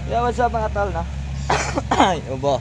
Yeah, what's up mga tol, no? Ay, ubo.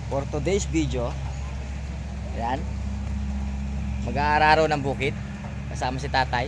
For today's video, yan, mag-aararo ng bukid kasama si tatay.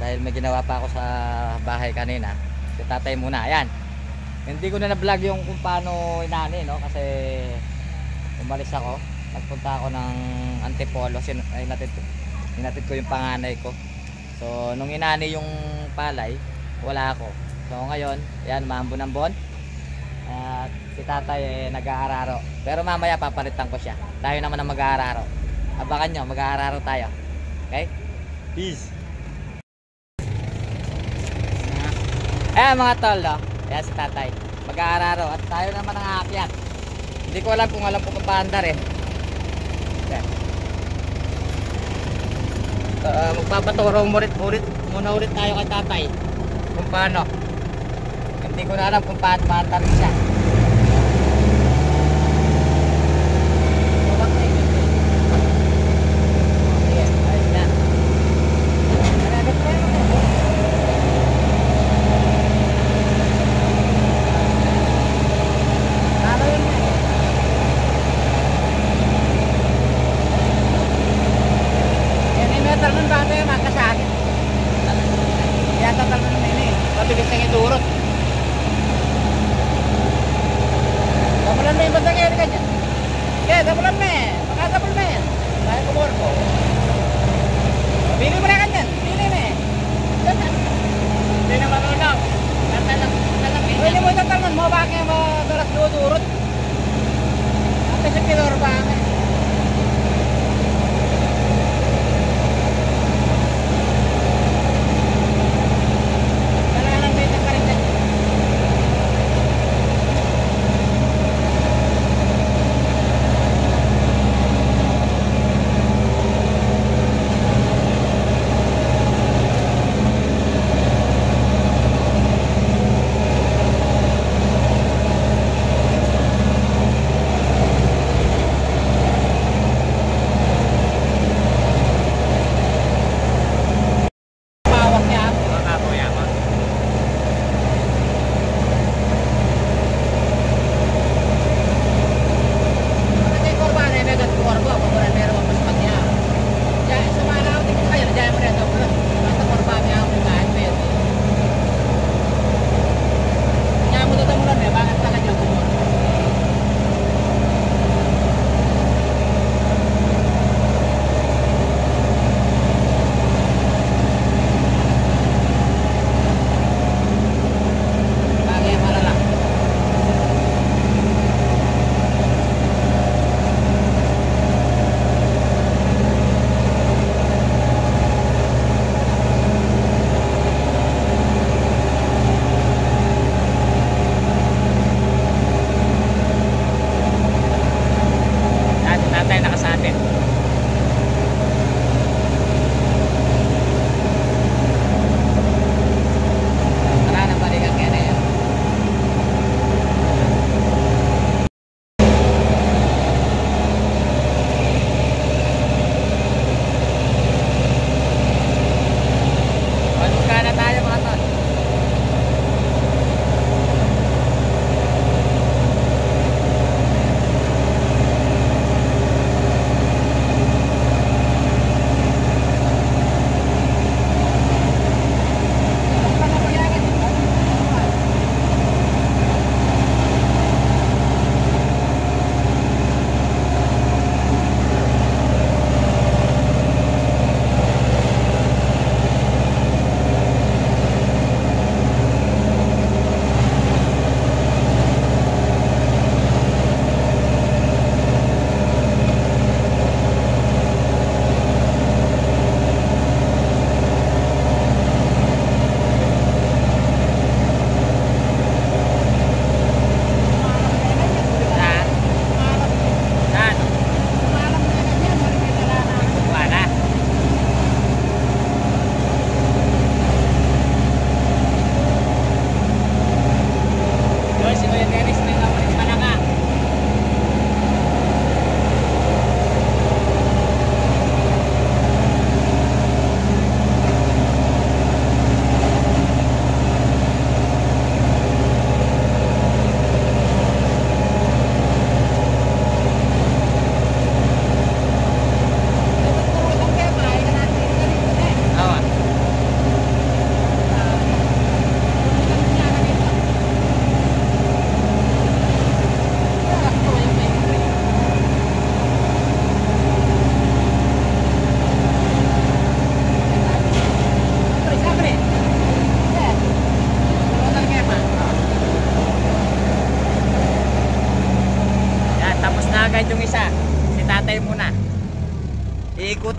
Dahil may ginawa pa ako sa bahay kanina. Si tatay muna, yan. Hindi ko na na-vlog yung kung paano inani, no? Kasi umalis ako. Nagpunta ako ng Antipolo. Hinatid ko yung panganay ko. So nung inani yung palay, wala ako. So ngayon, yan, maambon-ambon. At si tatay nag-aararo. Pero mamaya papalitan ko siya. Tayo naman ang mag-aararo. Abangan nyo, mag-aararo tayo. Okay? Peace! Ayan mga tol, no? Ayan si tatay, mag-aararo. At tayo naman ang aakyat. Hindi ko alam kung papaandar eh. Ayan. Magpapaturo muna ulit tayo kay tatay kung paano. Hindi ko na alam kung paano maandar siya.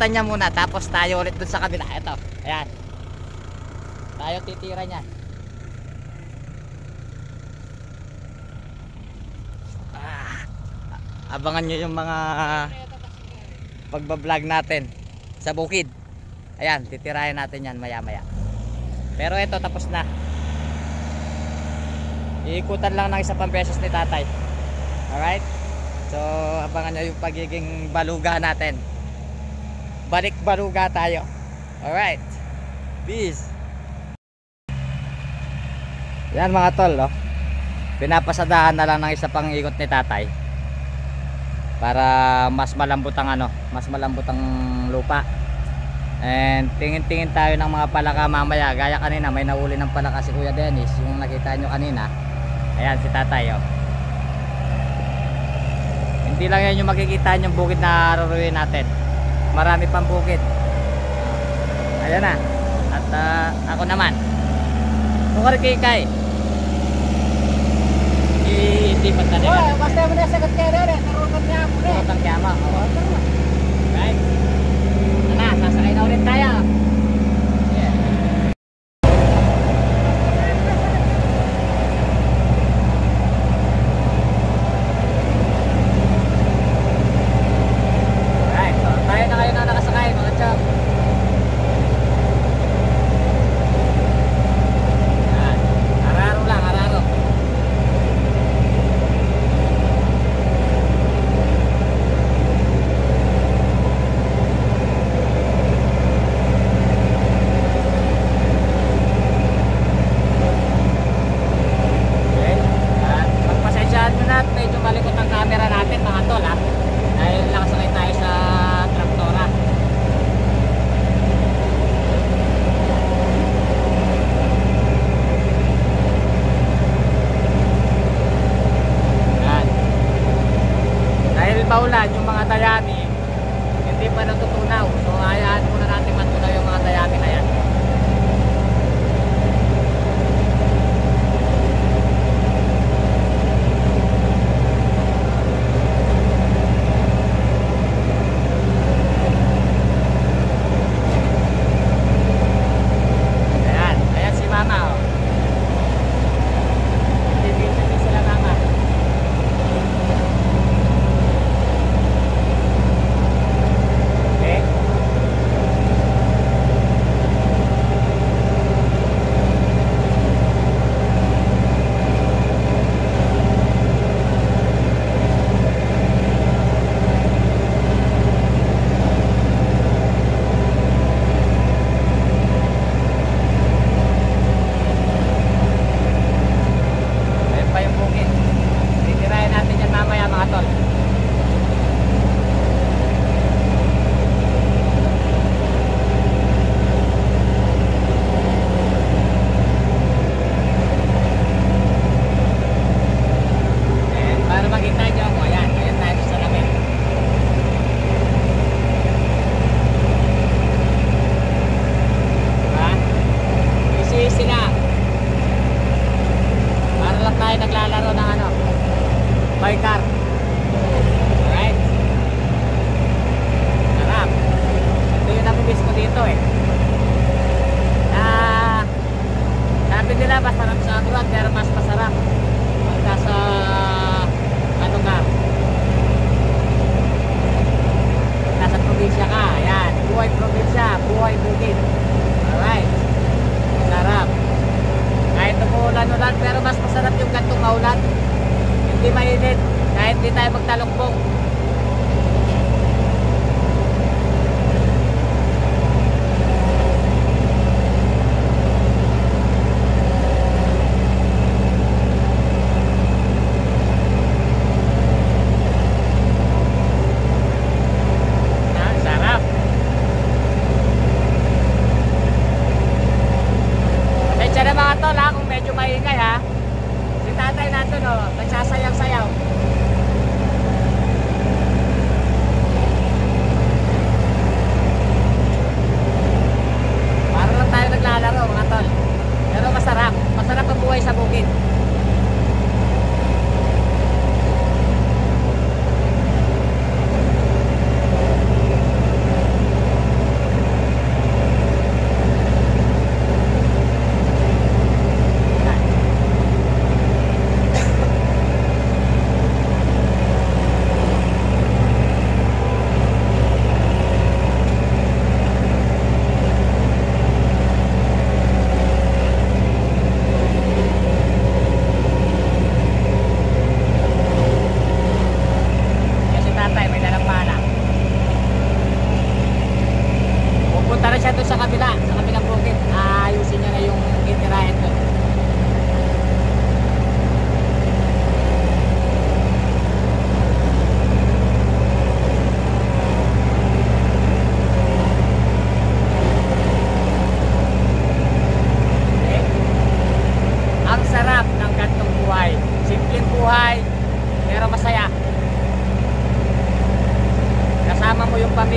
ikutan niya muna, tapos tayo ulit dun sa kabila. Ito, ayan. Tayo titira niyan. Abangan nyo yung mga pagbablog natin sa bukid. Ayan, titirahin natin yan maya maya. Pero ito, tapos na. Iikutan lang ng isa pang beses ni tatay. Alright? So, abangan nyo yung pagiging baluga natin. Balik baluga tayo. Alright. Peace. Yan mga tol, no? Pinapasadahan na lang ng isa pang ikot ni tatay para mas malambot ang mas malambot ang lupa. And tingin-tingin tayo ng mga palaka mamaya. Gaya kanina, may nahuli ng palaka si Kuya Dennis, yung nakita nyo kanina. Ayan si tatay, oh. Hindi lang yan yung makikita yung bukid na aruruin natin. Marami pang bukid. Ayan na. At ako naman, Tukar Kikay. Hindi pa tayo. Oh, basta mo na sagot kayo rin. Narukan niya mo rin. Narukan niya mo. Right. Ano, sasakay na ulit tayo. Yeah. Right. So, tayo na kayo na nakasakay mga chok. Araro lang, araro. Medyo malikot ang camera natin mga tol, ha, dahil nakasakay tayo sa traktora. Yan. Dahil maulan yung mga dayami, hindi pa natutunaw, so hayaan muna natin matunaw yung mga dayami na yan. Car. Alright. Sarap. Ito yung namimiss ko dito eh. Sabi nila mas marap sa abroad pero mas masarap pagka sa ano ka, nasa probinsya ka. Ayan, buhay probinsya, buhay bukid. Alright. Sarap. Kahit umuulan-ulan pero mas masarap yung gantong maulan. Hindi mainit kahit di tayo magtalukbong. Sarap. Medyo na mga tol, ha, kung medyo maingay, ha. Si tatay natin, oh, nagsasayaw-sayaw. Para lang tayo naglalaro mga tol. Pero masarap. Masarap ang buhay sa bukid.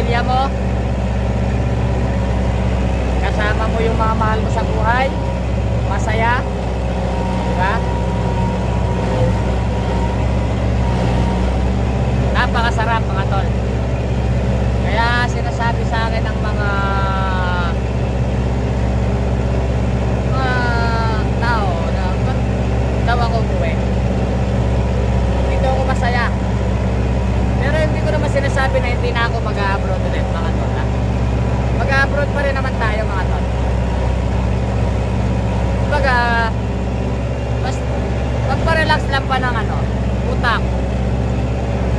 pamilya mo, kasama mo yung mga mahal mo sa buhay, masaya, diba? Napakasarap mga tol. Kaya sinasabi sa akin ng mga tao na ba't daw ako umuwi, dito ako masaya. Pero hindi ko naman sinasabi na hindi na ako mag-abroad ulit mga tol. Mag-abroad pa rin naman tayo mga tol. Kumbaga mas magpa-relax lang pa ng utak.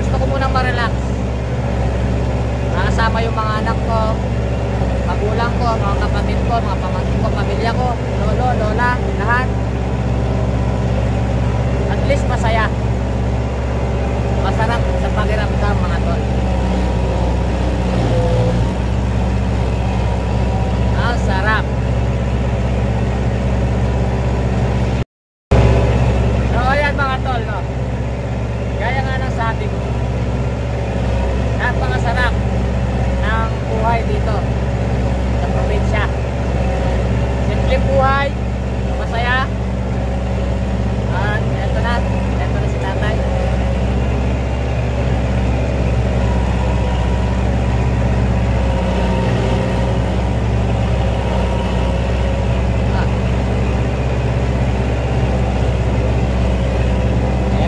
Gusto ko munang ma-relax, nakasama yung mga anak ko, magulang ko, mga kapatid ko, mga pamangkin ko, pamilya ko, lolo, lola, lahat. At least masaya, masarap sa pakiramdam mga tol. Ang sarap. So ayan mga tol, no? Gaya nga ng sabi ko, napakasarap ng buhay dito sa probinsya. Simpleng buhay, masaya. At eto na si tatay.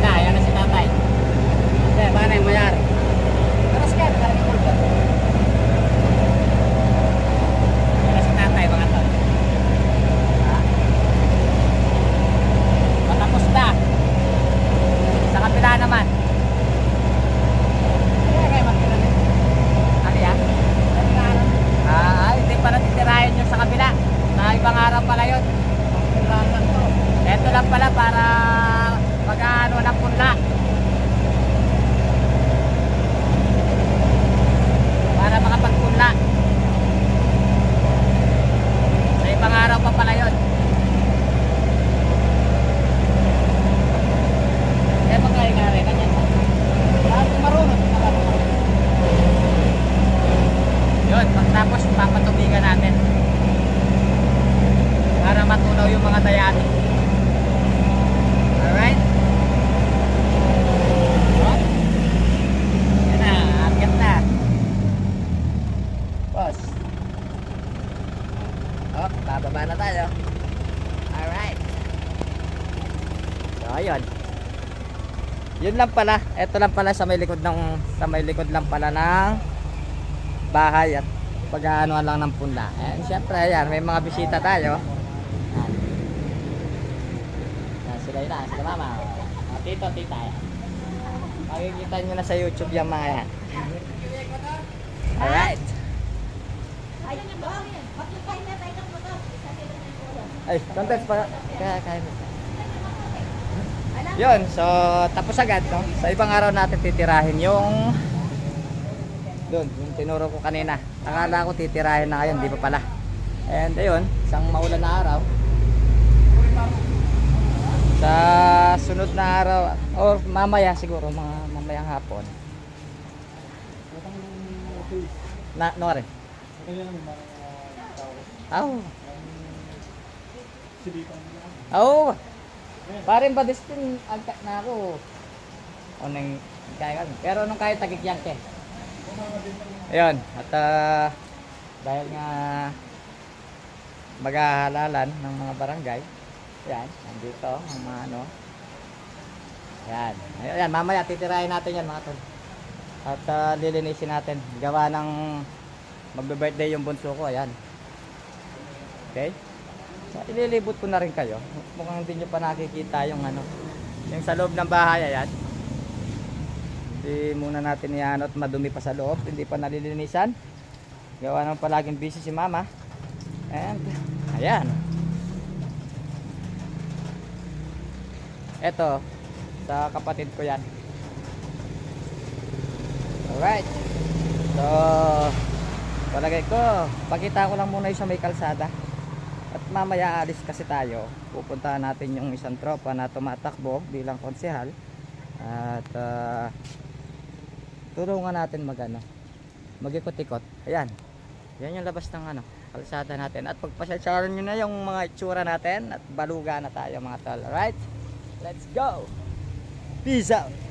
Ayan na si tatay. Mana yang bayar? Terus kan dari mulut. Ayan si tatay mga tol. Matapos na. Sa kapila naman. Kaya magkira din. Ano yan? Hindi pa natitirahin yung sa kabila. Na ibang araw pala yun. Ito lang pala para mag-ano ng punla. Para makapagpunla. Sa ibang araw pa pala yun. Kaya magkaya nga rin. Ganyan. Lahat marunong. Yun, pagtapos papatubigan natin. Para matunaw yung mga dayati. Alright? Oh. Yan na, akyat na. Boss. Oh, bababa na tayo. Alright. So, ayun. Yun lang pala. Ito lang pala sa may likod lang pala ng bahay at pag-aanuan lang ng punla. And syempre, ayan, may mga bisita tayo. Ayan, sila yun na, sila mama. Tito, tita. Ayan. Makikita nyo na sa YouTube yung mga yan. Alright. Ay, contents pa. Kaya mo. Yun, so tapos agad, no? Sa ibang araw natin titirahin yung doon, yung tinuro ko kanina. Akala ko titirahin na ngayon, di pa pala. And ayun, isang maulan na araw. Sa sunod na araw, or mamaya siguro, mga mamayang hapon. No rin. Parin ba destin agkat na ako. Oneng kaya pero nung kaya tagigyan ke. Ayun, at dahil nga maghahalalan ng mga barangay. Yan, nandito ang mga Yan. Ayan, mamaya titirahin natin yan mga tol. At lilinisin natin. Gawa ng magbe-birthday yung bunso ko, ayan. Okay? So, ililibot ko na rin kayo. Mukhang hindi nyo pa nakikita yung yung sa loob ng bahay, ayan. Hindi muna natin yan at madumi pa sa loob. Hindi pa nalilinisan. Gawa ng palaging busy si mama. And, ayan. Eto, sa kapatid ko yan. Alright. So, palagay ko, pakita ko lang muna yung sa may kalsada. At mamaya alis kasi tayo. Pupuntahan natin yung isang tropa na tumatakbo bilang konsehal. At tulungan natin mag-ikot-ikot. Ayan. Yan yung labas ng ano, kalsada natin. At pagpasyasaran nyo na yung mga itsura natin at baluga na tayo mga tol. Alright? Let's go! Peace out!